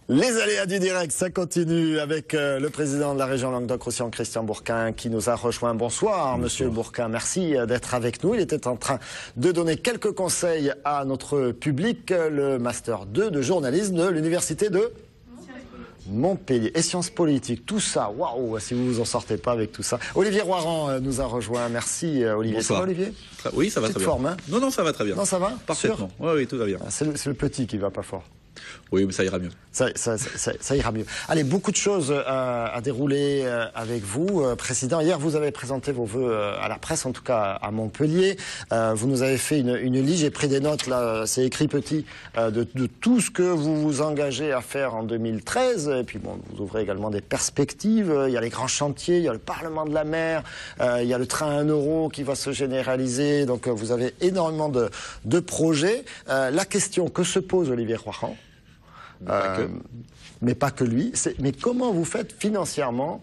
Les aléas du direct, ça continue avec le président de la région Languedoc-Roussillon, Christian Bourquin, qui nous a rejoint. Bonsoir, monsieur Bourquin. Merci d'être avec nous. Il était en train de donner quelques conseils à notre public. Le Master 2 de journalisme de l'Université de Montpellier. Et sciences politiques, tout ça, waouh, si vous vous en sortez pas avec tout ça. Olivier Roiran nous a rejoint. Merci, Olivier. Bonsoir. Ça va, Olivier? Oui, ça va très bien. Forme, hein? Non, ça va très bien. Non, ça va? Parfaitement. Oui, tout va bien. C'est le petit qui va pas fort. Oui, mais ça ira mieux. Ça ira mieux. Allez, beaucoup de choses à dérouler avec vous, Président. Hier, vous avez présenté vos vœux à la presse, en tout cas à Montpellier. Vous nous avez fait une liste, j'ai pris des notes, là, c'est écrit petit, de tout ce que vous vous engagez à faire en 2013. Et puis, bon, vous ouvrez également des perspectives. Il y a les grands chantiers, il y a le Parlement de la mer, il y a le train à 1 euro qui va se généraliser. Donc, vous avez énormément de projets. La question que se pose Olivier Roiran, mais pas que lui. Mais comment vous faites financièrement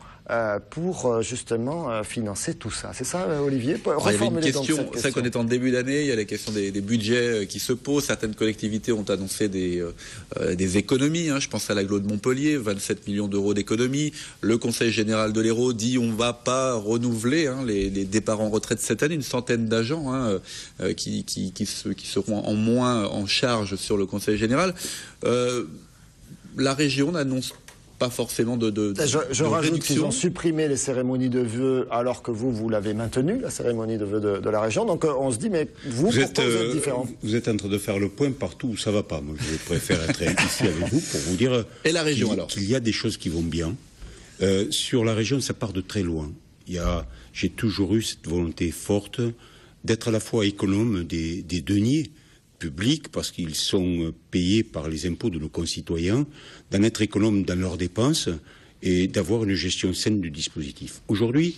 pour justement financer tout ça? C'est ça, Olivier? Il y avait une question, c'est qu'on est en début d'année, il y a la question des budgets qui se posent. Certaines collectivités ont annoncé des économies. Hein. Je pense à l'agglo de Montpellier, 27 millions d'euros d'économies. Le Conseil général de l'Hérault dit on ne va pas renouveler les départs en retraite cette année, une centaine d'agents qui seront en moins en charge sur le Conseil général. La région n'annonce pas forcément je rajoute qu'ils ont supprimé les cérémonies de vœux alors que vous l'avez maintenu, la cérémonie de vœux de la région. Donc on se dit, mais vous êtes différent. Vous êtes en train de faire le point partout où ça va pas. Moi, je préfère être ici avec vous pour vous dire et la région, qu'il y a des choses qui vont bien. Sur la région, ça part de très loin. J'ai toujours eu cette volonté forte d'être à la fois économe des deniers publics, parce qu'ils sont payés par les impôts de nos concitoyens, d'en être économes dans leurs dépenses et d'avoir une gestion saine du dispositif. Aujourd'hui,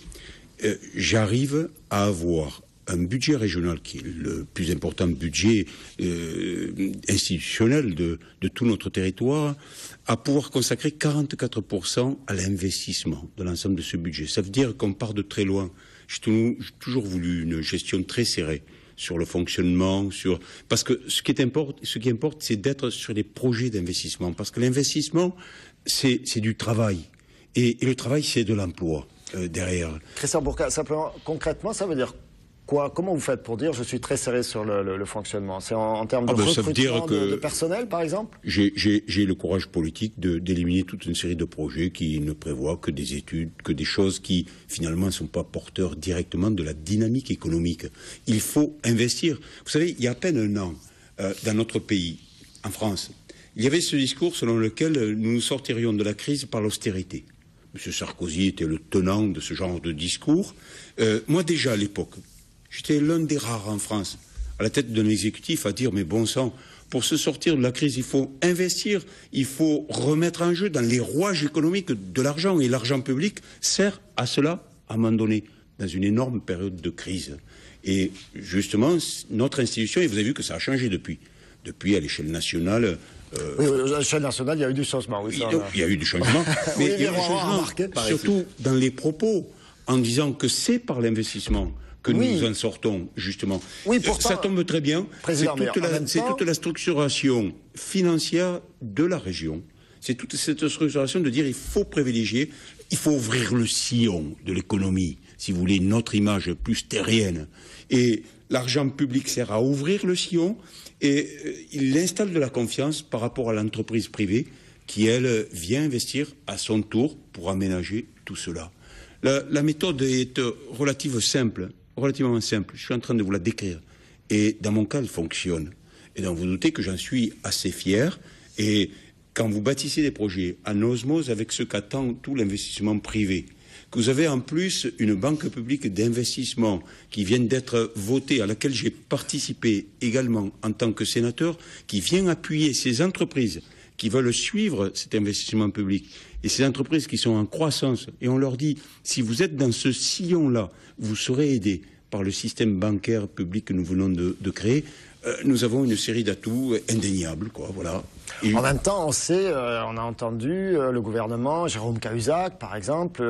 j'arrive à avoir un budget régional qui est le plus important budget institutionnel de tout notre territoire, à pouvoir consacrer 44% à l'investissement de l'ensemble de ce budget. Ça veut dire qu'on part de très loin. J'ai toujours voulu une gestion très serrée sur le fonctionnement, parce que ce qui importe, c'est d'être sur des projets d'investissement. Parce que l'investissement, c'est du travail. Et le travail, c'est de l'emploi derrière. Christian Bourquin, simplement, concrètement, ça veut dire quoi? Comment vous faites pour dire je suis très serré sur le fonctionnement? C'est en termes de recrutement de personnel, par exemple? J'ai le courage politique d'éliminer toute une série de projets qui ne prévoient que des études, que des choses qui, finalement, ne sont pas porteurs directement de la dynamique économique. Il faut investir. Vous savez, il y a à peine un an, dans notre pays, en France, il y avait ce discours selon lequel nous sortirions de la crise par l'austérité. M. Sarkozy était le tenant de ce genre de discours. Moi, déjà, à l'époque, j'étais l'un des rares en France, à la tête d'un exécutif, à dire, mais bon sang, pour se sortir de la crise, il faut investir, il faut remettre en jeu dans les rouages économiques de l'argent. Et l'argent public sert à cela, à un moment donné, dans une énorme période de crise. Et justement, notre institution, et vous avez vu que ça a changé depuis. Depuis, à l'échelle nationale... oui, à l'échelle nationale, il y a eu du changement. Oui, il y a eu du changement, mais il y a eu du changement, surtout dans les propos, en disant que c'est par l'investissement que nous en sortons, justement. Oui, pourtant, ça tombe très bien. C'est toute la structuration financière de la région. C'est toute cette structuration de dire il faut privilégier, il faut ouvrir le sillon de l'économie, si vous voulez, notre image plus terrienne. Et l'argent public sert à ouvrir le sillon et il installe de la confiance par rapport à l'entreprise privée qui, elle, vient investir à son tour pour aménager tout cela. La méthode est relativement simple. Je suis en train de vous la décrire. Et dans mon cas, elle fonctionne. Et donc vous doutez que j'en suis assez fier. Et quand vous bâtissez des projets en osmose avec ce qu'attend tout l'investissement privé, que vous avez en plus une banque publique d'investissement qui vient d'être votée, à laquelle j'ai participé également en tant que sénateur, qui vient appuyer ces entreprises qui veulent suivre cet investissement public et ces entreprises qui sont en croissance, et on leur dit, si vous êtes dans ce sillon-là, vous serez aidés par le système bancaire public que nous venons de créer, nous avons une série d'atouts indéniables, quoi, voilà. En même temps, on sait, on a entendu le gouvernement, Jérôme Cahuzac, par exemple,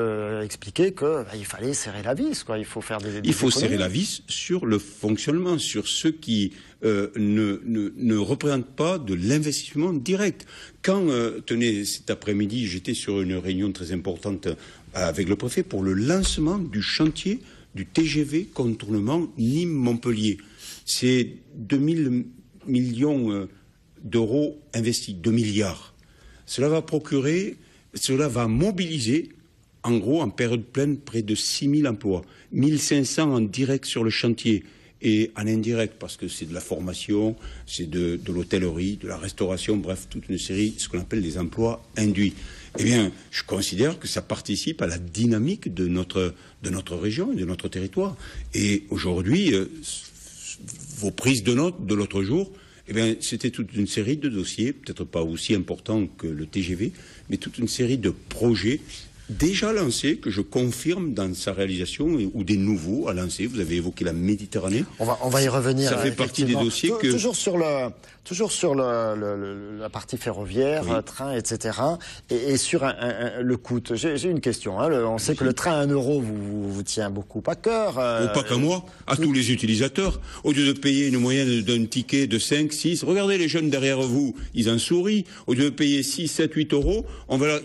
expliquer qu'il fallait serrer la vis, quoi. Il faut faire des Il faut serrer la vis sur le fonctionnement, sur ceux qui ne représentent pas de l'investissement direct. Quand, tenez, cet après-midi, j'étais sur une réunion très importante avec le préfet pour le lancement du chantier du TGV contournement Nîmes-Montpellier. C'est 2000 millions d'euros investis, 2 milliards. Cela va mobiliser, en gros, en période pleine, près de 6 000 emplois. 1 500 en direct sur le chantier et en indirect, parce que c'est de la formation, c'est de l'hôtellerie, de la restauration, bref, toute une série, ce qu'on appelle des emplois induits. Eh bien, je considère que ça participe à la dynamique de notre région et de notre territoire. Et aujourd'hui, vos prises de notes de l'autre jour, eh bien, c'était toute une série de dossiers, peut-être pas aussi importants que le TGV, mais toute une série de projets déjà lancés, que je confirme dans sa réalisation, ou des nouveaux à lancer. Vous avez évoqué la Méditerranée. On va y revenir. Ça fait partie des dossiers que... Toujours sur la partie ferroviaire, oui. Train, etc. Et sur le coût. J'ai une question. On sait que le train à 1 euro vous tient beaucoup à cœur. Pas qu'à moi, à tous les utilisateurs. Au lieu de payer une moyenne d'un ticket de 5, 6, regardez les jeunes derrière vous, ils en sourient. Au lieu de payer 6, 7, 8 euros,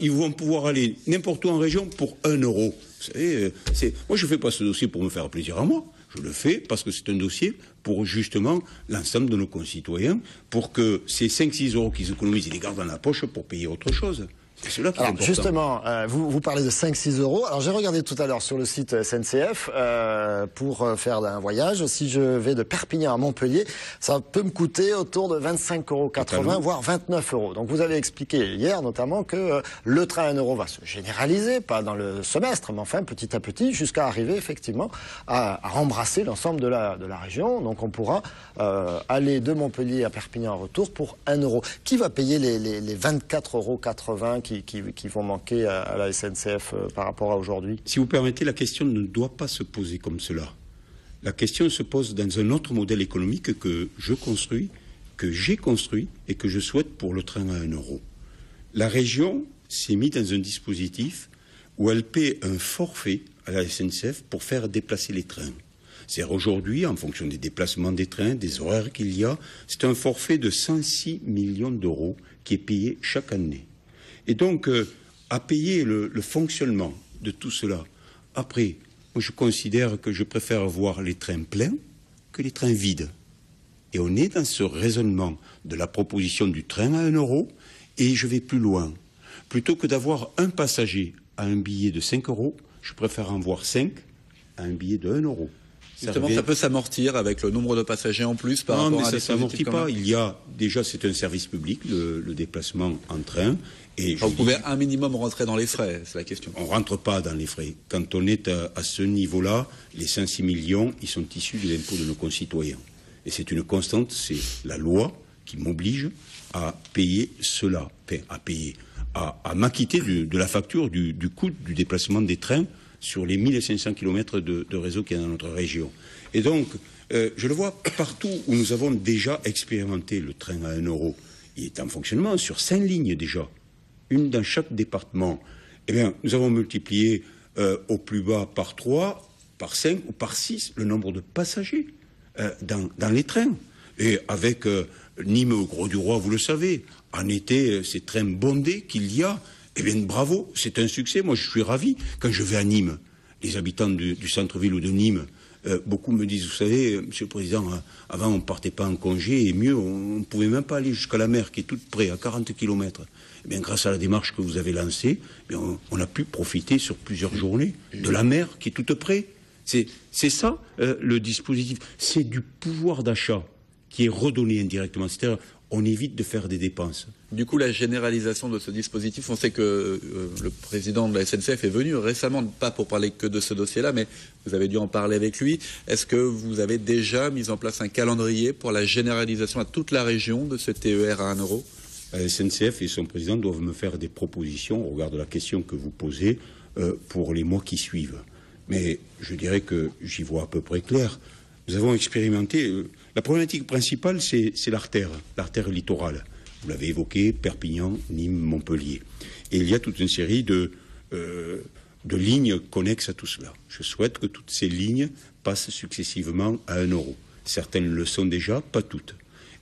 ils vont pouvoir aller n'importe où en région pour 1 euro. Vous savez, moi je ne fais pas ce dossier pour me faire plaisir à moi. Je le fais parce que c'est un dossier pour justement l'ensemble de nos concitoyens, pour que ces 5-6 euros qu'ils économisent, ils les gardent dans la poche pour payer autre chose. C'est cela qui est important. Justement, vous parlez de 5-6 euros. Alors j'ai regardé tout à l'heure sur le site SNCF pour faire un voyage. Si je vais de Perpignan à Montpellier, ça peut me coûter autour de 25,80 €, voire 29 €. Donc vous avez expliqué hier notamment que le train à 1 euro va se généraliser, pas dans le semestre, mais enfin petit à petit, jusqu'à arriver effectivement à embrasser l'ensemble de la région. Donc on pourra aller de Montpellier à Perpignan en retour pour 1 euro. Qui va payer les 24,80 € qui vont manquer à la SNCF par rapport à aujourd'hui? Si vous permettez, la question ne doit pas se poser comme cela. La question se pose dans un autre modèle économique que je construis, que j'ai construit et que je souhaite pour le train à 1 euro. La région s'est mise dans un dispositif où elle paie un forfait à la SNCF pour faire déplacer les trains. C'est-à-dire aujourd'hui, en fonction des déplacements des trains, des horaires qu'il y a, c'est un forfait de 106 millions d'euros qui est payé chaque année. Et donc, à payer le fonctionnement de tout cela, après, moi je considère que je préfère voir les trains pleins que les trains vides. Et on est dans ce raisonnement de la proposition du train à 1 euro, et je vais plus loin. Plutôt que d'avoir un passager à un billet de 5 euros, je préfère en voir 5 à un billet de 1 euro. Justement, ça peut s'amortir avec le nombre de passagers en plus par rapport à des dispositifs. Non, mais ça ne s'amortit pas. Il y a déjà, c'est un service public, le déplacement en train. Et vous pouvez un minimum rentrer dans les frais, c'est la question. On ne rentre pas dans les frais. Quand on est à ce niveau-là, les 106 millions, ils sont issus de l'impôt de nos concitoyens. Et c'est une constante, c'est la loi qui m'oblige à payer cela, à m'acquitter de la facture du coût du déplacement des trains sur les 1500 km de réseau qu'il y a dans notre région. Et donc, je le vois partout où nous avons déjà expérimenté le train à 1 euro. Il est en fonctionnement sur 5 lignes déjà, une dans chaque département. Eh bien, nous avons multiplié au plus bas par 3, par 5 ou par 6 le nombre de passagers dans les trains. Et avec Nîmes au Gros-du-Roi, vous le savez, en été, ces trains bondés qu'il y a, eh bien, bravo, c'est un succès. Moi, je suis ravi quand je vais à Nîmes. Les habitants du centre-ville ou de Nîmes, beaucoup me disent, vous savez, Monsieur le Président, avant, on ne partait pas en congé, et mieux, on ne pouvait même pas aller jusqu'à la mer, qui est toute près, à 40 km. Eh bien, grâce à la démarche que vous avez lancée, eh bien, on a pu profiter sur plusieurs journées de la mer, qui est toute près. C'est ça, le dispositif. C'est du pouvoir d'achat qui est redonné indirectement. C'est-à-dire, on évite de faire des dépenses. Du coup, la généralisation de ce dispositif, on sait que le président de la SNCF est venu récemment, pas pour parler que de ce dossier-là, mais vous avez dû en parler avec lui. Est-ce que vous avez déjà mis en place un calendrier pour la généralisation à toute la région de ce TER à 1 euro? La SNCF et son président doivent me faire des propositions au regard de la question que vous posez pour les mois qui suivent. Mais je dirais que j'y vois à peu près clair. Nous avons expérimenté... la problématique principale, c'est l'artère littorale. Vous l'avez évoqué, Perpignan, Nîmes, Montpellier. Et il y a toute une série de lignes connexes à tout cela. Je souhaite que toutes ces lignes passent successivement à 1 euro. Certaines le sont déjà, pas toutes.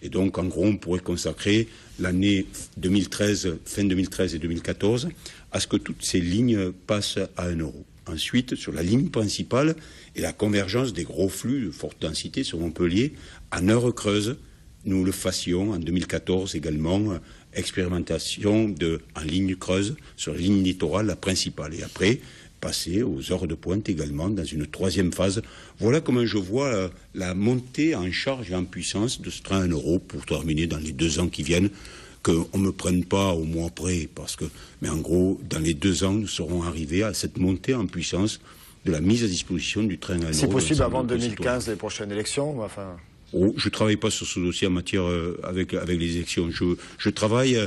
Et donc, en gros, on pourrait consacrer l'année 2013, fin 2013 et 2014, à ce que toutes ces lignes passent à 1 euro. Ensuite, sur la ligne principale et la convergence des gros flux de forte densité sur Montpellier, en heure creuse, nous le fassions en 2014 également, expérimentation en ligne creuse sur la ligne littorale, la principale. Et après, passer aux heures de pointe également dans une 3e phase. Voilà comment je vois la montée en charge et en puissance de ce train à 1 euro pour terminer dans les 2 ans qui viennent, qu'on ne me prenne pas au mois près, mais en gros, dans les 2 ans, nous serons arrivés à cette montée en puissance de la mise à disposition du train à 1 euro. C'est possible avant 2015, les prochaines élections, enfin... Je ne travaille pas sur ce dossier en matière avec les élections. Je travaille,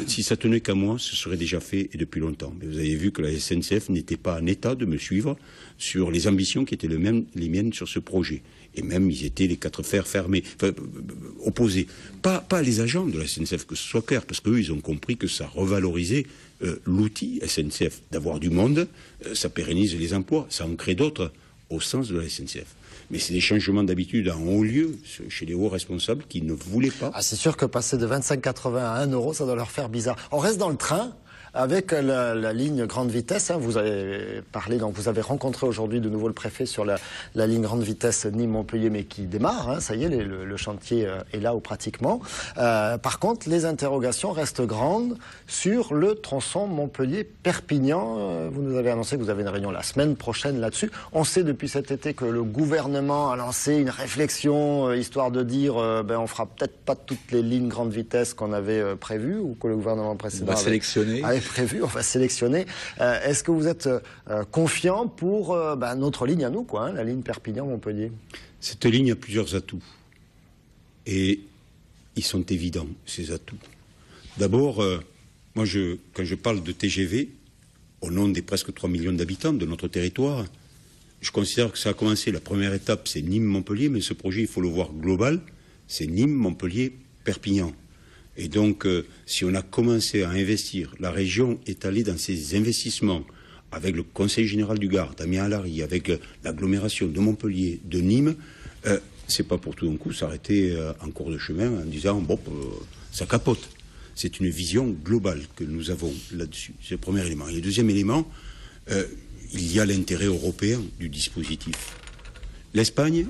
si ça tenait qu'à moi, ce serait déjà fait et depuis longtemps. Mais vous avez vu que la SNCF n'était pas en état de me suivre sur les ambitions qui étaient les miennes sur ce projet. Et même, ils étaient les 4 fers fermés, opposés. Pas les agents de la SNCF, que ce soit clair, parce qu'eux, ils ont compris que ça revalorisait l'outil SNCF. D'avoir du monde, ça pérennise les emplois, ça en crée d'autres au sens de la SNCF. Mais c'est des changements d'habitude en haut lieu, chez les hauts responsables qui ne voulaient pas. Ah, c'est sûr que passer de 25,80 à 1 euro, ça doit leur faire bizarre. On reste dans le train avec la ligne grande vitesse. Hein. Vous avez parlé, donc vous avez rencontré aujourd'hui de nouveau le préfet sur la ligne grande vitesse Nîmes-Montpellier, mais qui démarre. Hein. Ça y est, le chantier est là ou pratiquement. Par contre, les interrogations restent grandes sur le tronçon Montpellier-Perpignan. Vous nous avez annoncé que vous avez une réunion la semaine prochaine là-dessus. On sait depuis cet été que le gouvernement a lancé une réflexion, histoire de dire on fera peut-être pas toutes les lignes grande vitesse qu'on avait prévues, ou que le gouvernement précédent avait prévu, on va sélectionner. Est-ce que vous êtes confiant pour notre ligne à nous, quoi, hein, la ligne Perpignan-Montpellier? Cette ligne a plusieurs atouts. Et ils sont évidents, ces atouts. D'abord, moi, quand je parle de TGV, au nom des presque 3 millions d'habitants de notre territoire, je considère que ça a commencé. La première étape, c'est Nîmes-Montpellier, mais ce projet, il faut le voir global. C'est Nîmes-Montpellier-Perpignan. Et donc, si on a commencé à investir, la région est allée dans ses investissements avec le Conseil général du Gard, Damien Alary, avec l'agglomération de Montpellier, de Nîmes, c'est pas pour tout d'un coup s'arrêter en cours de chemin en disant ça capote. C'est une vision globale que nous avons là-dessus. C'est le premier élément. Et le deuxième élément, il y a l'intérêt européen du dispositif. L'Espagne,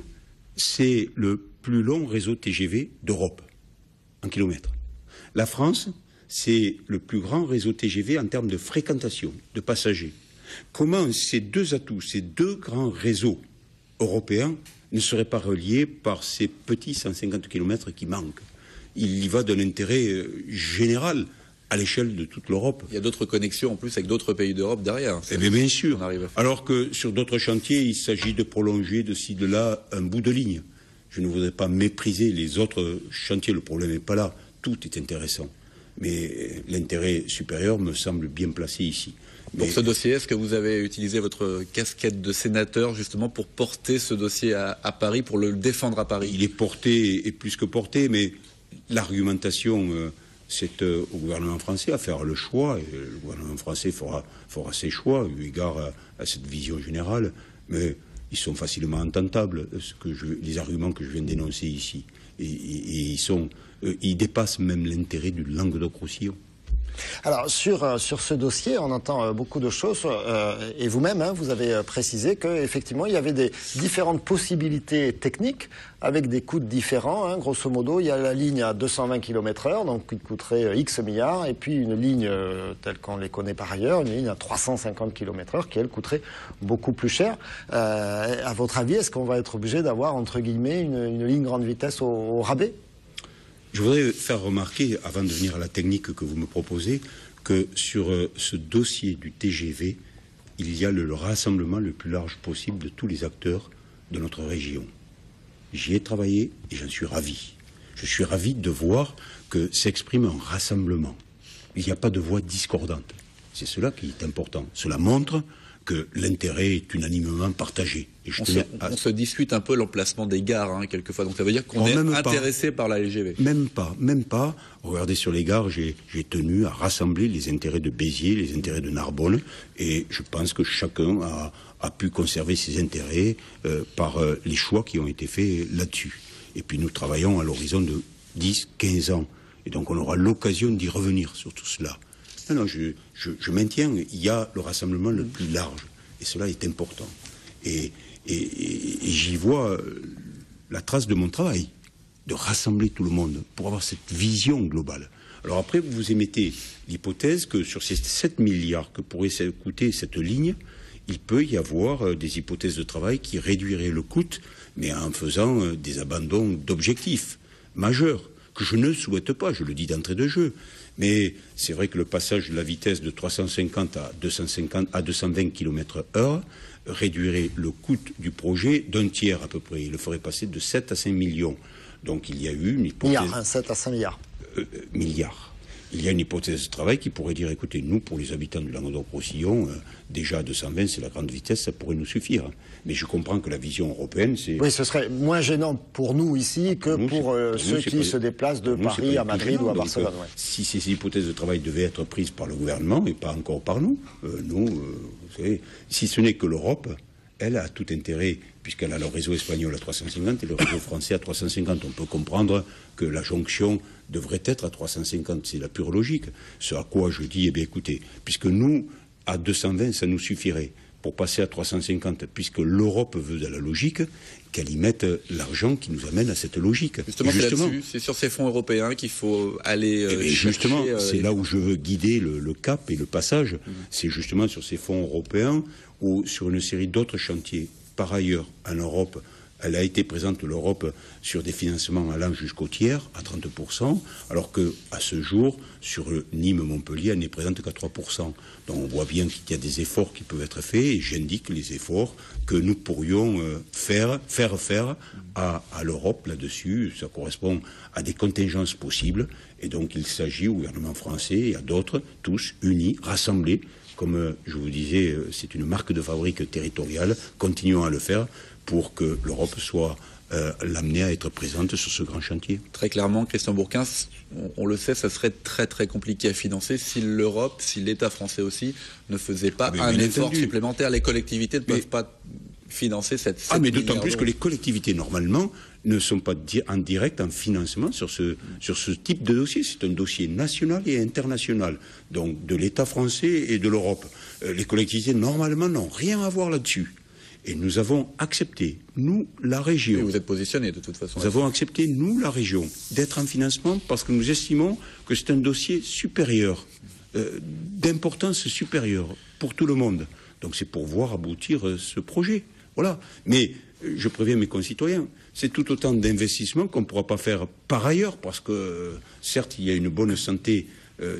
c'est le plus long réseau TGV d'Europe, en kilomètres. La France, c'est le plus grand réseau TGV en termes de fréquentation, de passagers. Comment ces 2 atouts, ces 2 grands réseaux européens ne seraient pas reliés par ces petits 150 km qui manquent? Il y va d'un intérêt général à l'échelle de toute l'Europe. Il y a d'autres connexions en plus avec d'autres pays d'Europe derrière. Eh bien sûr. Alors que sur d'autres chantiers, il s'agit de prolonger de ci, de là un bout de ligne. Je ne voudrais pas mépriser les autres chantiers, le problème n'est pas là. Tout est intéressant. Mais l'intérêt supérieur me semble bien placé ici. Pour ce dossier, est-ce que vous avez utilisé votre casquette de sénateur justement pour porter ce dossier à Paris, pour le défendre à Paris? Il est porté et plus que porté, mais l'argumentation, c'est au gouvernement français à faire le choix. Et le gouvernement français fera ses choix eu égard à cette vision générale. Mais ils sont facilement ententables, les arguments que je viens d'énoncer ici. Et ils dépassent même l'intérêt du Languedoc-Roussillon. Alors sur ce dossier, on entend beaucoup de choses et vous-même, vous avez précisé qu'effectivement il y avait des différentes possibilités techniques avec des coûts différents. Grosso modo, il y a la ligne à 220 km/h, donc qui coûterait X milliards, et puis une ligne telle qu'on les connaît par ailleurs, une ligne à 350 km/h qui elle coûterait beaucoup plus cher. À votre avis, est-ce qu'on va être obligé d'avoir entre guillemets une ligne grande vitesse au rabais ? Je voudrais faire remarquer, avant de venir à la technique que vous me proposez, que sur ce dossier du TGV, il y a le rassemblement le plus large possible de tous les acteurs de notre région. J'y ai travaillé et j'en suis ravi. Je suis ravi de voir que s'exprime un rassemblement. Il n'y a pas de voix discordante. C'est cela qui est important. Cela montre que l'intérêt est unanimement partagé. Et on se dispute un peu l'emplacement des gares, quelquefois. Donc ça veut dire qu'on est intéressé par la LGV. Même pas. Regardez, sur les gares, j'ai tenu à rassembler les intérêts de Béziers, les intérêts de Narbonne, et je pense que chacun a pu conserver ses intérêts par les choix qui ont été faits là-dessus. Et puis nous travaillons à l'horizon de 10, 15 ans. Et donc on aura l'occasion d'y revenir sur tout cela. Non, je maintiens, il y a le rassemblement le plus large, et cela est important. Et j'y vois la trace de mon travail, de rassembler tout le monde pour avoir cette vision globale. Alors après, vous émettez l'hypothèse que sur ces 7 milliards que pourrait coûter cette ligne, il peut y avoir des hypothèses de travail qui réduiraient le coût, mais en faisant des abandons d'objectifs majeurs, que je ne souhaite pas, je le dis d'entrée de jeu. Mais c'est vrai que le passage de la vitesse de 350 à 220 km/h réduirait le coût du projet d'un tiers à peu près. Il le ferait passer de 7 à 5 millions. Donc il y a eu une hypothèse... 7 à 5 milliards. Milliards. Il y a une hypothèse de travail qui pourrait dire, écoutez, nous, pour les habitants du Languedoc-Roussillon, déjà 220, c'est la grande vitesse, ça pourrait nous suffire. Mais je comprends que la vision européenne, c'est... Oui, ce serait moins gênant pour nous ici que pour ceux qui se déplacent de Paris à Madrid ou à Barcelone. Ouais. Si ces hypothèses de travail devaient être prises par le gouvernement et pas encore par nous, vous savez, si ce n'est que l'Europe, elle a tout intérêt, puisqu'elle a le réseau espagnol à 350 et le réseau français à 350. On peut comprendre que la jonction devrait être à 350, c'est la pure logique. Ce à quoi je dis, écoutez, puisque nous, à 220, ça nous suffirait. Pour passer à 350, puisque l'Europe veut de la logique, qu'elle y mette l'argent qui nous amène à cette logique. Justement, c'est sur ces fonds européens qu'il faut aller justement, c'est là où je veux guider le cap et le passage. C'est justement sur ces fonds européens ou sur une série d'autres chantiers. Par ailleurs, en Europe, elle a été présente, l'Europe, sur des financements allant jusqu'au tiers, à 30%, alors qu'à ce jour, sur Nîmes-Montpellier, elle n'est présente qu'à 3%. Donc on voit bien qu'il y a des efforts qui peuvent être faits, et j'indique les efforts que nous pourrions faire à l'Europe là-dessus. Ça correspond à des contingences possibles, et donc il s'agit au gouvernement français et à d'autres, tous unis, rassemblés. Comme je vous disais, c'est une marque de fabrique territoriale, continuons à le faire, pour que l'Europe soit l'amener à être présente sur ce grand chantier. Très clairement, Christian Bourquin, on le sait, ça serait très très compliqué à financer si l'Europe, si l'État français aussi, ne faisait pas un effort supplémentaire. Les collectivités ne peuvent pas financer cette... mais d'autant plus que les collectivités, normalement, ne sont pas en direct en financement sur ce type de dossier. C'est un dossier national et international, donc de l'État français et de l'Europe. Les collectivités, normalement, n'ont rien à voir là-dessus. Et nous avons accepté, nous, la région... Et vous êtes positionné, de toute façon. Nous avons accepté, nous, la région, d'être en financement parce que nous estimons que c'est un dossier supérieur, d'importance supérieure pour tout le monde. Donc c'est pour voir aboutir ce projet. Voilà. Mais je préviens mes concitoyens, c'est tout autant d'investissements qu'on ne pourra pas faire par ailleurs, parce que, certes, il y a une bonne santé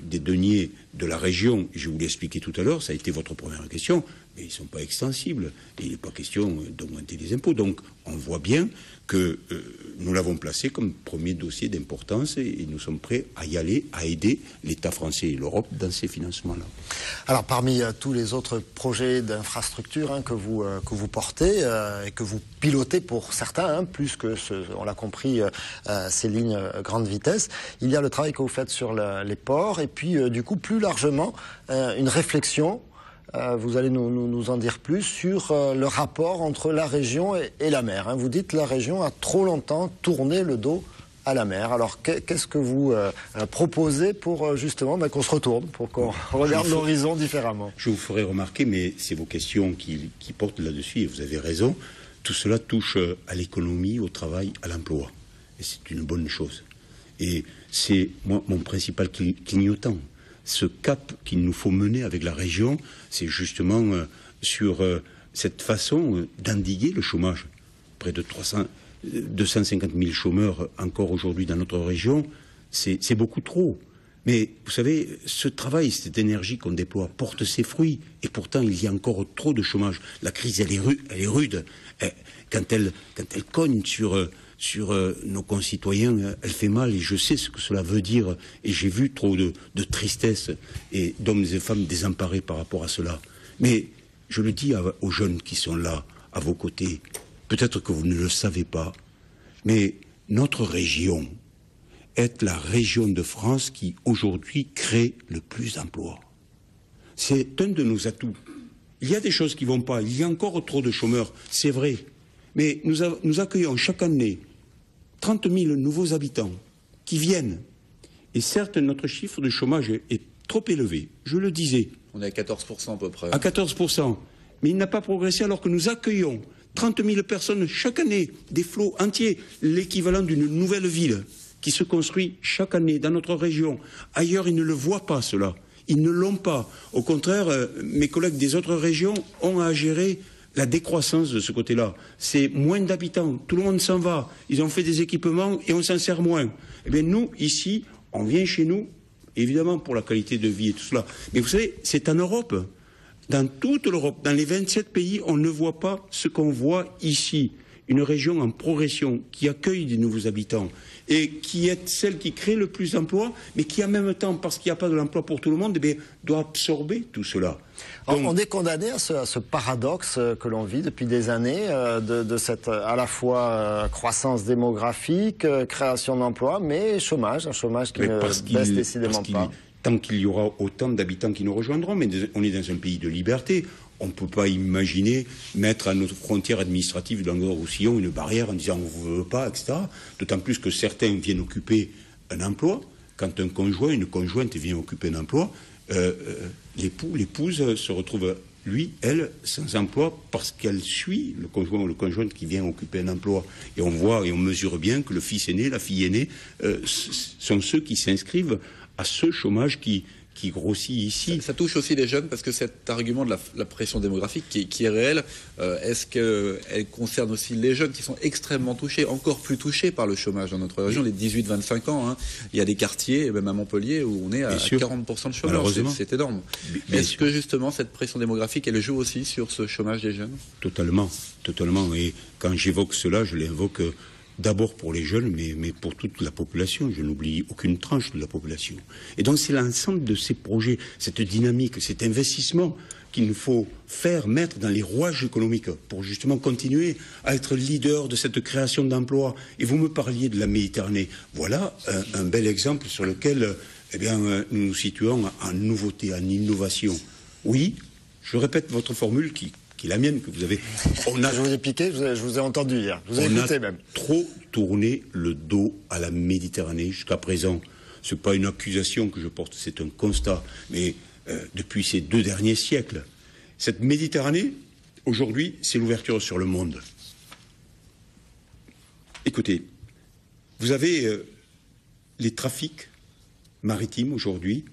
des deniers de la région, et je vous l'ai expliqué tout à l'heure, ça a été votre première question, mais ils ne sont pas extensibles, et il n'est pas question d'augmenter les impôts. Donc on voit bien que nous l'avons placé comme premier dossier d'importance, et nous sommes prêts à y aller, à aider l'État français et l'Europe dans ces financements-là. Alors parmi tous les autres projets d'infrastructure que vous portez et que vous pilotez pour certains, plus que, on l'a compris, ces lignes grande vitesse, il y a le travail que vous faites sur les ports, et puis du coup plus largement une réflexion. Vous allez nous en dire plus sur le rapport entre la région et la mer. Vous dites que la région a trop longtemps tourné le dos à la mer. Alors qu'est-ce que vous proposez pour justement qu'on se retourne, pour qu'on regarde l'horizon différemment? Je vous ferai remarquer, mais c'est vos questions qui portent là-dessus, et vous avez raison, tout cela touche à l'économie, au travail, à l'emploi. Et c'est une bonne chose. Et c'est mon principal clignotant. Ce cap qu'il nous faut mener avec la région, c'est justement sur cette façon d'endiguer le chômage. Près de 250 000 chômeurs encore aujourd'hui dans notre région, c'est beaucoup trop. Mais vous savez, ce travail, cette énergie qu'on déploie porte ses fruits, et pourtant il y a encore trop de chômage. La crise, elle est rude. Quand elle cogne sur nos concitoyens, elle fait mal, et je sais ce que cela veut dire, et j'ai vu trop de tristesse et d'hommes et femmes désemparés par rapport à cela. Mais je le dis aux jeunes qui sont là, à vos côtés, peut-être que vous ne le savez pas, mais notre région est la région de France qui aujourd'hui crée le plus d'emplois. C'est un de nos atouts. Il y a des choses qui ne vont pas, il y a encore trop de chômeurs, c'est vrai. Mais nous accueillons chaque année 30 000 nouveaux habitants qui viennent. Et certes, notre chiffre de chômage est trop élevé, je le disais. On est à 14% à peu près. À 14%. Mais il n'a pas progressé alors que nous accueillons 30 000 personnes chaque année, des flots entiers, l'équivalent d'une nouvelle ville qui se construit chaque année dans notre région. Ailleurs, ils ne le voient pas, cela. Ils ne l'ont pas. Au contraire, mes collègues des autres régions ont à gérer la décroissance de ce côté-là. C'est moins d'habitants, tout le monde s'en va. Ils ont fait des équipements et on s'en sert moins. Eh bien, nous, ici, on vient chez nous, évidemment pour la qualité de vie et tout cela. Mais vous savez, c'est en Europe. Dans toute l'Europe, dans les 27 pays, on ne voit pas ce qu'on voit ici. Une région en progression qui accueille des nouveaux habitants et qui est celle qui crée le plus d'emplois, mais qui en même temps, parce qu'il n'y a pas de l'emploi pour tout le monde, eh bien, doit absorber tout cela. Donc, on est condamné à ce paradoxe que l'on vit depuis des années, de cette à la fois croissance démographique, création d'emplois, mais chômage, un chômage qui ne baisse décidément pas. Tant qu'il y aura autant d'habitants qui nous rejoindront, mais on est dans un pays de liberté. On ne peut pas imaginer mettre à notre frontière administrative de Languedoc-Roussillon une barrière en disant on ne veut pas, etc. D'autant plus que certains viennent occuper un emploi. Quand un conjoint, une conjointe vient occuper un emploi, l'épouse se retrouve, lui, elle, sans emploi parce qu'elle suit le conjoint ou le conjointe qui vient occuper un emploi. Et on voit et on mesure bien que le fils aîné, la fille aînée, sont ceux qui s'inscrivent à ce chômage qui grossit ici. Ça touche aussi les jeunes parce que cet argument de la pression démographique qui est réelle, est-ce qu'elle concerne aussi les jeunes qui sont extrêmement touchés, encore plus touchés par le chômage dans notre région, les 18-25 ans. Hein. Il y a des quartiers, même à Montpellier, où on est à 40% de chômage. C'est énorme. Est-ce que justement cette pression démographique, elle joue aussi sur ce chômage des jeunes ? Totalement, totalement. Et quand j'évoque cela, je l'invoque d'abord pour les jeunes, mais pour toute la population. Je n'oublie aucune tranche de la population. Et donc c'est l'ensemble de ces projets, cette dynamique, cet investissement qu'il nous faut mettre dans les rouages économiques pour justement continuer à être leader de cette création d'emplois. Et vous me parliez de la Méditerranée. Voilà un bel exemple sur lequel nous nous situons en nouveauté, en innovation. Oui, je répète votre formule qui est la mienne, que vous avez... Je vous ai piqué, je vous ai entendu hier. Je vous ai écouté même. Trop tourné le dos à la Méditerranée jusqu'à présent. Ce n'est pas une accusation que je porte, c'est un constat. Mais depuis ces 2 derniers siècles, cette Méditerranée, aujourd'hui, c'est l'ouverture sur le monde. Écoutez, vous avez les trafics maritimes aujourd'hui,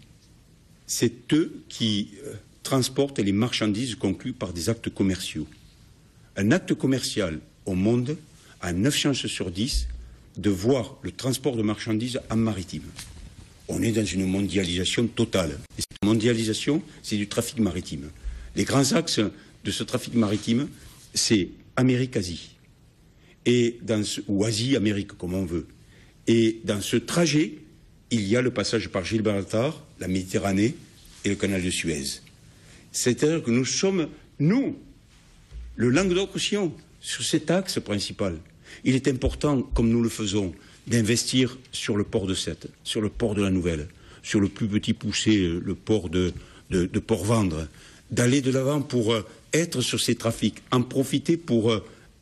c'est eux qui... transportent les marchandises conclues par des actes commerciaux. Un acte commercial au monde a 9 chances sur 10 de voir le transport de marchandises en maritime. On est dans une mondialisation totale. Et cette mondialisation, c'est du trafic maritime. Les grands axes de ce trafic maritime, c'est Amérique-Asie. Ou Asie-Amérique, comme on veut. Et dans ce trajet, il y a le passage par Gibraltar, la Méditerranée et le canal de Suez. C'est-à-dire que nous sommes, le Languedoc-Roussillon, sur cet axe principal. Il est important, comme nous le faisons, d'investir sur le port de Sète, sur le port de la Nouvelle, sur le plus petit poussé, le port de Port-Vendre, d'aller de l'avant pour être sur ces trafics, en profiter pour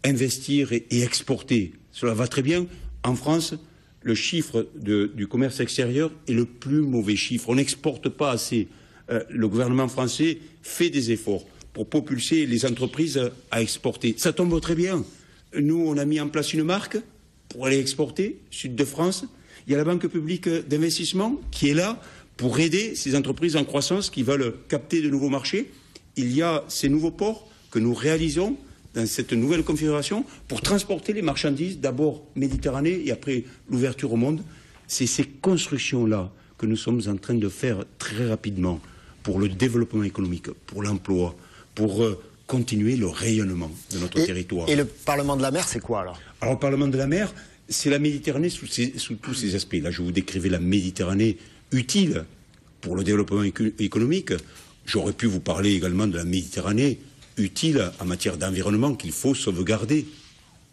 investir et exporter. Cela va très bien. En France, le chiffre du commerce extérieur est le plus mauvais chiffre. On n'exporte pas assez. Le gouvernement français fait des efforts pour propulser les entreprises à exporter. Ça tombe très bien. Nous, on a mis en place une marque pour aller exporter, Sud de France. Il y a la Banque publique d'investissement qui est là pour aider ces entreprises en croissance qui veulent capter de nouveaux marchés. Il y a ces nouveaux ports que nous réalisons dans cette nouvelle configuration pour transporter les marchandises, d'abord Méditerranée et après l'ouverture au monde. C'est ces constructions-là que nous sommes en train de faire très rapidement pour le développement économique, pour l'emploi, pour continuer le rayonnement de notre territoire. Et le Parlement de la mer, c'est quoi alors ? Alors le Parlement de la mer, c'est la Méditerranée sous tous ces aspects. Là, je vous décrivais la Méditerranée utile pour le développement économique. J'aurais pu vous parler également de la Méditerranée utiles en matière d'environnement qu'il faut sauvegarder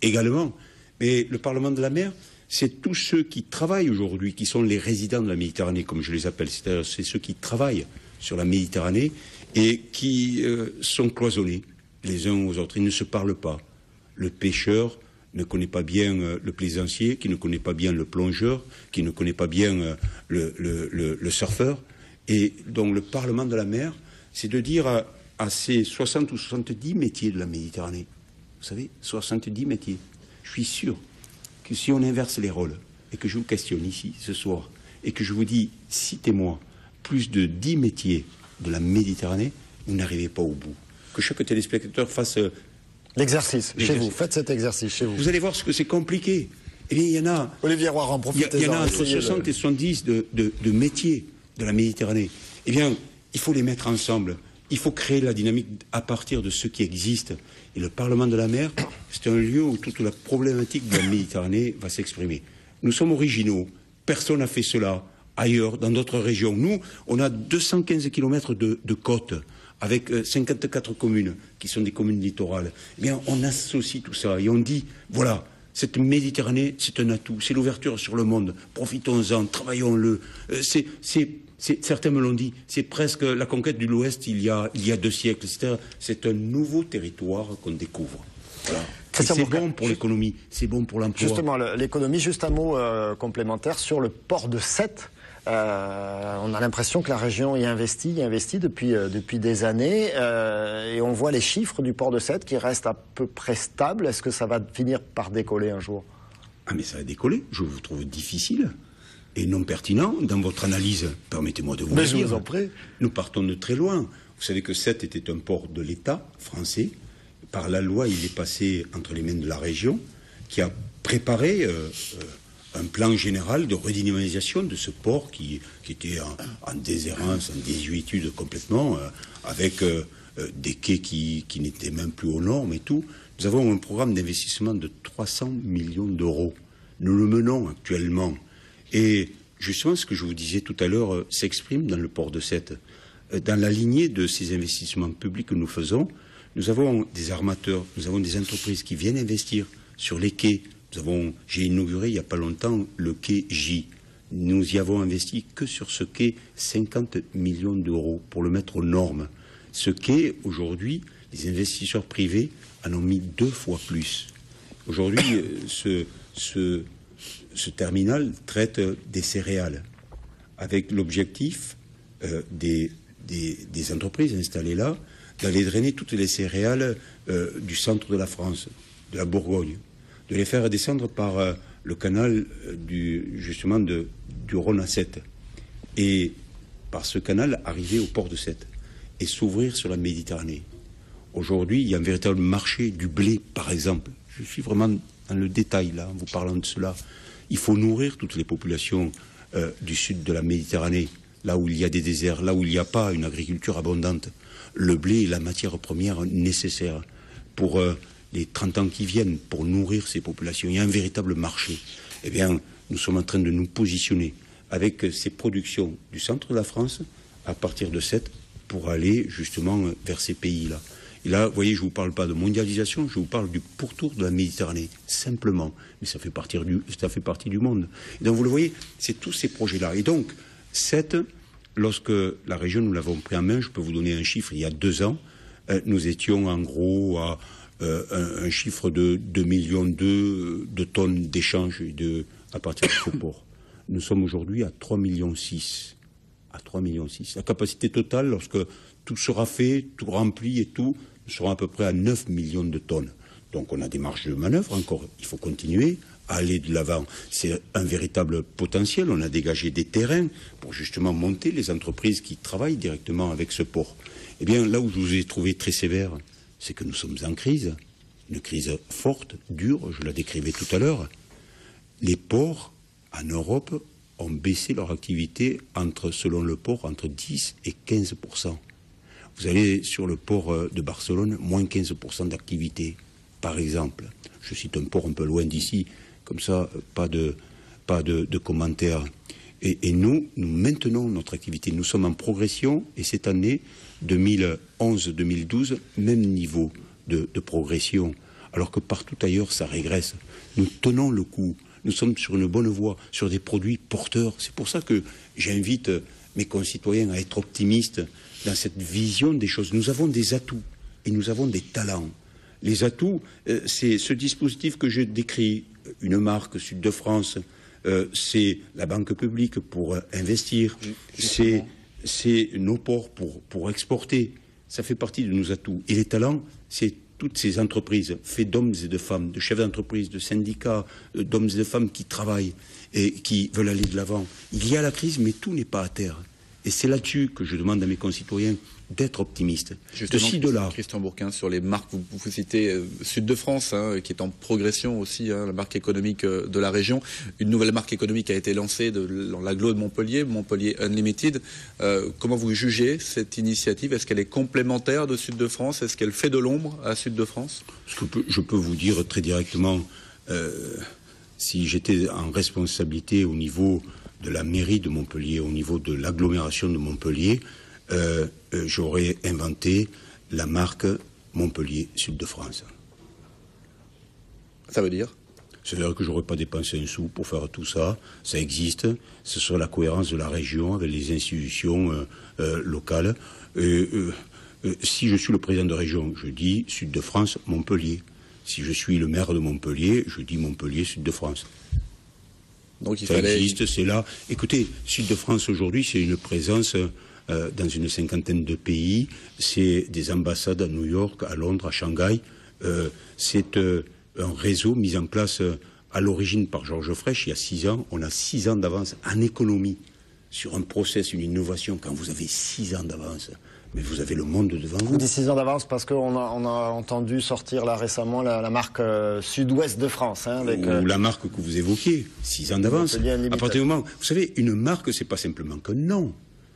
également. Mais le Parlement de la mer, c'est tous ceux qui travaillent aujourd'hui, qui sont les résidents de la Méditerranée, comme je les appelle. C'est-à-dire, c'est ceux qui travaillent sur la Méditerranée et qui sont cloisonnés les uns aux autres. Ils ne se parlent pas. Le pêcheur ne connaît pas bien le plaisancier, qui ne connaît pas bien le plongeur, qui ne connaît pas bien le surfeur. Et donc le Parlement de la mer, c'est de dire à ces 60 ou 70 métiers de la Méditerranée, vous savez, 70 métiers, je suis sûr que si on inverse les rôles, et que je vous questionne ici, ce soir, et que je vous dis, citez-moi plus de 10 métiers de la Méditerranée, vous n'arrivez pas au bout. Que chaque téléspectateur fasse... l'exercice, chez vous. Faites cet exercice chez vous. Vous allez voir ce que c'est compliqué. Eh bien, il y en a... Olivier Roiran, profitez-en. Il y en a entre 60 et 70 de métiers de la Méditerranée. Eh bien, il faut les mettre ensemble. Il faut créer la dynamique à partir de ce qui existe. Et le Parlement de la mer, c'est un lieu où toute la problématique de la Méditerranée va s'exprimer. Nous sommes originaux. Personne n'a fait cela ailleurs, dans d'autres régions. Nous, on a 215 kilomètres de côte, avec 54 communes, qui sont des communes littorales. Eh bien, on associe tout ça et on dit, voilà, cette Méditerranée, c'est un atout, c'est l'ouverture sur le monde. Profitons-en, travaillons-le. Certains me l'ont dit, c'est presque la conquête de l'Ouest il y a 2 siècles. C'est un nouveau territoire qu'on découvre. Voilà. C'est bon pour l'économie, c'est bon pour l'emploi. Justement, l'économie, juste un mot complémentaire sur le port de Sète. On a l'impression que la région y investit depuis des années, et on voit les chiffres du port de Sète qui restent à peu près stables. Est-ce que ça va finir par décoller un jour? Ah mais ça va décoller, je vous trouve difficile et non pertinent dans votre analyse. Permettez-moi de vous le dire. Je vous en prie. Nous partons de très loin. Vous savez que Sète était un port de l'État français. Par la loi, il est passé entre les mains de la région qui a préparé un plan général de redynamisation de ce port qui était en déshérence, en désuétude complètement, avec des quais qui n'étaient même plus aux normes et tout. Nous avons un programme d'investissement de 300 millions d'euros. Nous le menons actuellement. Et justement, ce que je vous disais tout à l'heure s'exprime dans le port de Sète. Dans la lignée de ces investissements publics que nous faisons, nous avons des armateurs, nous avons des entreprises qui viennent investir sur les quais. J'ai inauguré il n'y a pas longtemps le quai J. Nous y avons investi que sur ce quai 50 millions d'euros pour le mettre aux normes. Ce quai, aujourd'hui, les investisseurs privés en ont mis 2 fois plus. Aujourd'hui, ce terminal traite des céréales avec l'objectif des entreprises installées là d'aller drainer toutes les céréales du centre de la France, de la Bourgogne, de les faire descendre par le canal du Rhône à Sète, et par ce canal arriver au port de Sète et s'ouvrir sur la Méditerranée. Aujourd'hui, il y a un véritable marché du blé, par exemple. Je suis vraiment dans le détail là, en vous parlant de cela. Il faut nourrir toutes les populations du sud de la Méditerranée, là où il y a des déserts, là où il n'y a pas une agriculture abondante. Le blé est la matière première nécessaire pour les 30 ans qui viennent, pour nourrir ces populations. Il y a un véritable marché. Eh bien, nous sommes en train de nous positionner avec ces productions du centre de la France, à partir de Sète, pour aller justement vers ces pays-là. Et là, vous voyez, je ne vous parle pas de mondialisation, je vous parle du pourtour de la Méditerranée, simplement. Mais ça fait partie du monde. Et donc, vous le voyez, c'est tous ces projets-là. Et donc, Sète, lorsque la région, nous l'avons pris en main, je peux vous donner un chiffre, il y a 2 ans, nous étions en gros à un chiffre de 2,2 millions de tonnes d'échanges à partir de ce port. Nous sommes aujourd'hui à 3,6 millions. À 3,6 millions. La capacité totale, lorsque tout sera fait, tout rempli et tout, nous serons à peu près à 9 millions de tonnes. Donc on a des marges de manœuvre encore. Il faut continuer à aller de l'avant. C'est un véritable potentiel. On a dégagé des terrains pour justement monter les entreprises qui travaillent directement avec ce port. Eh bien, là où je vous ai trouvé très sévère, c'est que nous sommes en crise. Une crise forte, dure, je la décrivais tout à l'heure. Les ports en Europe ont baissé leur activité selon le port, entre 10 et 15%. Vous allez sur le port de Barcelone, moins 15% d'activité, par exemple. Je cite un port un peu loin d'ici, comme ça, pas de commentaires. Et nous maintenons notre activité. Nous sommes en progression et cette année, 2011-2012, même niveau de progression. Alors que partout ailleurs, ça régresse. Nous tenons le coup. Nous sommes sur une bonne voie, sur des produits porteurs. C'est pour ça que j'invite mes concitoyens à être optimistes dans cette vision des choses. Nous avons des atouts et nous avons des talents. Les atouts, c'est ce dispositif que je décris, une marque Sud de France, c'est la banque publique pour investir, c'est nos ports pour exporter. Ça fait partie de nos atouts. Et les talents, c'est toutes ces entreprises faites d'hommes et de femmes, de chefs d'entreprise, de syndicats, d'hommes et de femmes qui travaillent et qui veulent aller de l'avant. Il y a la crise, mais tout n'est pas à terre. Et c'est là-dessus que je demande à mes concitoyens d'être optimistes. Justement, de ci, de là. Christian Bourquin, sur les marques, vous citez Sud de France, qui est en progression aussi, la marque économique de la région. Une nouvelle marque économique a été lancée dans l'agglo de Montpellier, Montpellier Unlimited. Comment vous jugez cette initiative? Est-ce qu'elle est complémentaire de Sud de France? Est-ce qu'elle fait de l'ombre à Sud de France? Je peux vous dire très directement, si j'étais en responsabilité au niveau de la mairie de Montpellier, au niveau de l'agglomération de Montpellier, j'aurais inventé la marque Montpellier Sud de France. Ça veut dire? C'est-à-dire que j'aurais pas dépensé un sou pour faire tout ça. Ça existe. Ce sera la cohérence de la région avec les institutions locales. Si je suis le président de région, je dis Sud de France, Montpellier. Si je suis le maire de Montpellier, je dis Montpellier, Sud de France. Donc ça existe, c'est là. Écoutez, Sud de France aujourd'hui, c'est une présence dans une cinquantaine de pays. C'est des ambassades à New York, à Londres, à Shanghai. C'est un réseau mis en place à l'origine par Georges Frêche il y a 6 ans. On a 6 ans d'avance en économie sur un process, une innovation. Quand vous avez 6 ans d'avance, mais vous avez le monde devant vous. Vous dites 6 ans d'avance parce qu'on a entendu sortir là récemment la marque Sud-Ouest de France. Avec, ou la marque que vous évoquiez, 6 ans d'avance. À partir du moment, vous savez, une marque, c'est pas simplement qu'un nom.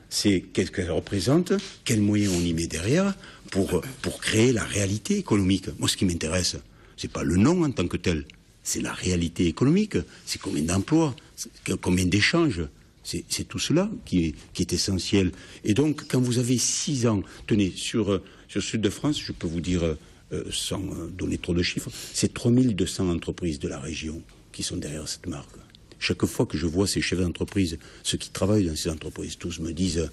C'est qu'est-ce qu'elle représente, quels moyens on y met derrière pour créer la réalité économique. Moi, ce qui m'intéresse, c'est pas le nom en tant que tel, c'est la réalité économique. C'est combien d'emplois, combien d'échanges. C'est tout cela qui est essentiel. Et donc, quand vous avez 6 ans, tenez, sur Sud de France, je peux vous dire, sans donner trop de chiffres, c'est 3200 entreprises de la région qui sont derrière cette marque. Chaque fois que je vois ces chefs d'entreprise, ceux qui travaillent dans ces entreprises, tous me disent,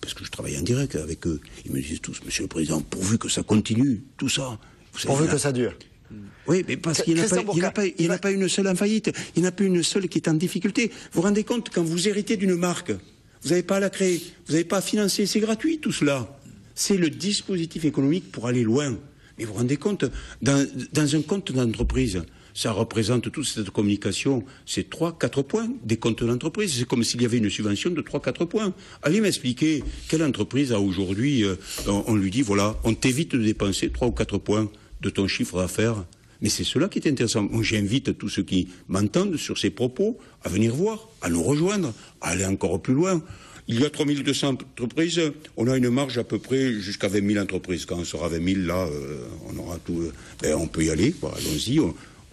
parce que je travaille en direct avec eux, ils me disent tous, Monsieur le Président, pourvu que ça continue, tout ça. Pourvu que ça dure. Oui, mais parce qu'il n'y en a pas une seule en faillite, il n'y en a pas une seule qui est en difficulté. Vous vous rendez compte, quand vous héritez d'une marque, vous n'avez pas à la créer, vous n'avez pas à financer, c'est gratuit tout cela. C'est le dispositif économique pour aller loin. Mais vous vous rendez compte, dans un compte d'entreprise, ça représente toute cette communication, c'est 3-4 points des comptes d'entreprise. C'est comme s'il y avait une subvention de 3-4 points. Allez m'expliquer, quelle entreprise a aujourd'hui, on lui dit, voilà, on t'évite de dépenser 3 ou 4 points de ton chiffre d'affaires. Mais c'est cela qui est intéressant. Moi, j'invite tous ceux qui m'entendent sur ces propos à venir voir, à nous rejoindre, à aller encore plus loin. Il y a 3200 entreprises, on a une marge à peu près jusqu'à 20 000 entreprises. Quand on sera 20 000, là, on aura tout. On peut y aller, allons-y.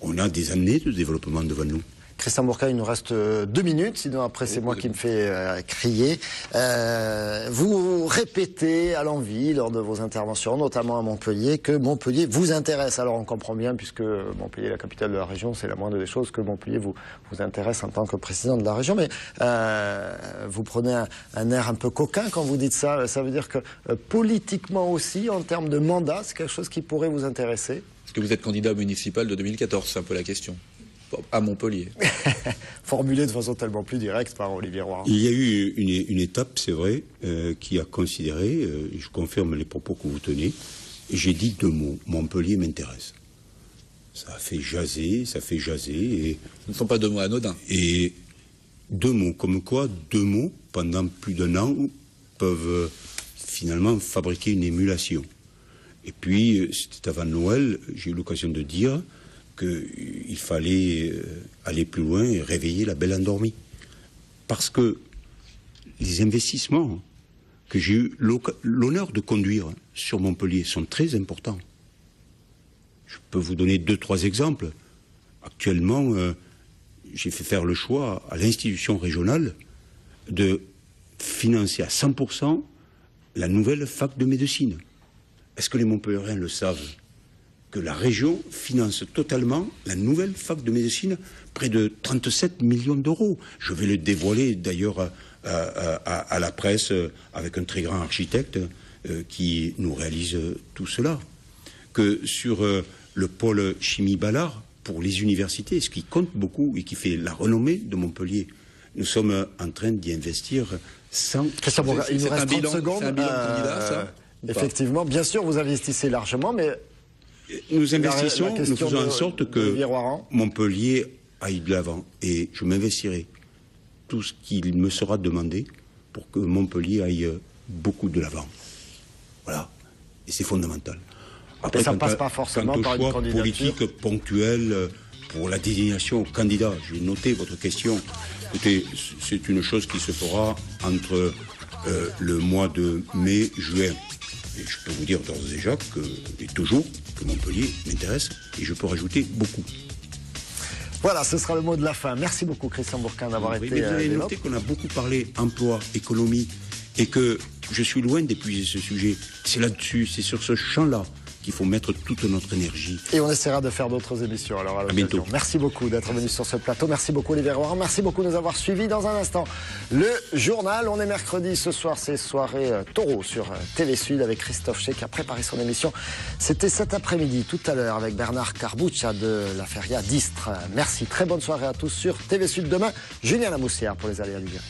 On a des années de développement devant nous. Christian Bourquin, il nous reste 2 minutes, sinon après c'est moi qui me fais crier. Vous répétez à l'envi lors de vos interventions, notamment à Montpellier, que Montpellier vous intéresse. Alors on comprend bien, puisque Montpellier est la capitale de la région, c'est la moindre des choses que Montpellier vous intéresse en tant que président de la région. Mais vous prenez un air un peu coquin quand vous dites ça. Ça veut dire que politiquement aussi, en termes de mandat, c'est quelque chose qui pourrait vous intéresser? Est-ce que vous êtes candidat municipal de 2014? C'est un peu la question. À Montpellier. Formulé de façon tellement plus directe par Olivier Roy. Il y a eu une étape, c'est vrai, qui a considéré, je confirme les propos que vous tenez, j'ai dit 2 mots, Montpellier m'intéresse. Ça fait jaser. Et, ce ne sont pas 2 mots anodins. Et 2 mots, comme quoi 2 mots, pendant plus d'1 an, peuvent finalement fabriquer une émulation. Et puis, c'était avant Noël, j'ai eu l'occasion de dire qu'il fallait aller plus loin et réveiller la belle endormie. Parce que les investissements que j'ai eu l'honneur de conduire sur Montpellier sont très importants. Je peux vous donner 2-3 exemples. Actuellement, j'ai fait faire le choix à l'institution régionale de financer à 100% la nouvelle fac de médecine. Est-ce que les Montpelliérains le savent? Que la région finance totalement la nouvelle fac de médecine, près de 37 millions d'euros. Je vais le dévoiler d'ailleurs à la presse avec un très grand architecte qui nous réalise tout cela. Que sur le pôle chimie Ballard, pour les universités, ce qui compte beaucoup et qui fait la renommée de Montpellier, nous sommes en train d'y investir sans... Christian Bourquin, il nous reste 30 secondes. C'est un bilan candidat, ça? Effectivement, bien sûr, vous investissez largement, mais... Nous investissons, nous faisons en sorte que Montpellier aille de l'avant. Et je m'investirai tout ce qu'il me sera demandé pour que Montpellier aille beaucoup de l'avant. Voilà. Et c'est fondamental. Après, ça ne passe pas forcément par une candidature politique ponctuelle pour la désignation au candidat. J'ai noté votre question. Écoutez, c'est une chose qui se fera entre le mois de mai, juin. Et je peux vous dire d'ores et déjà et toujours que Montpellier m'intéresse et je peux rajouter beaucoup. Voilà, ce sera le mot de la fin. Merci beaucoup Christian Bourquin d'avoir été... Vous avez noté qu'on a beaucoup parlé emploi, économie et que je suis loin d'épuiser ce sujet. C'est là-dessus, c'est sur ce champ-là qu'il faut mettre toute notre énergie. Et on essaiera de faire d'autres émissions alors à l'occasion. Merci beaucoup d'être venu sur ce plateau. Merci beaucoup Olivier Roiran. Merci beaucoup de nous avoir suivis. Dans un instant, le journal. On est mercredi ce soir, c'est soirée Taureau sur TV Sud avec Christophe Ché qui a préparé son émission. C'était cet après-midi, tout à l'heure, avec Bernard Carbuccia de la Feria d'Istres. Merci, très bonne soirée à tous sur TV Sud. Demain, Julien Lamoussière pour les aléas du direct.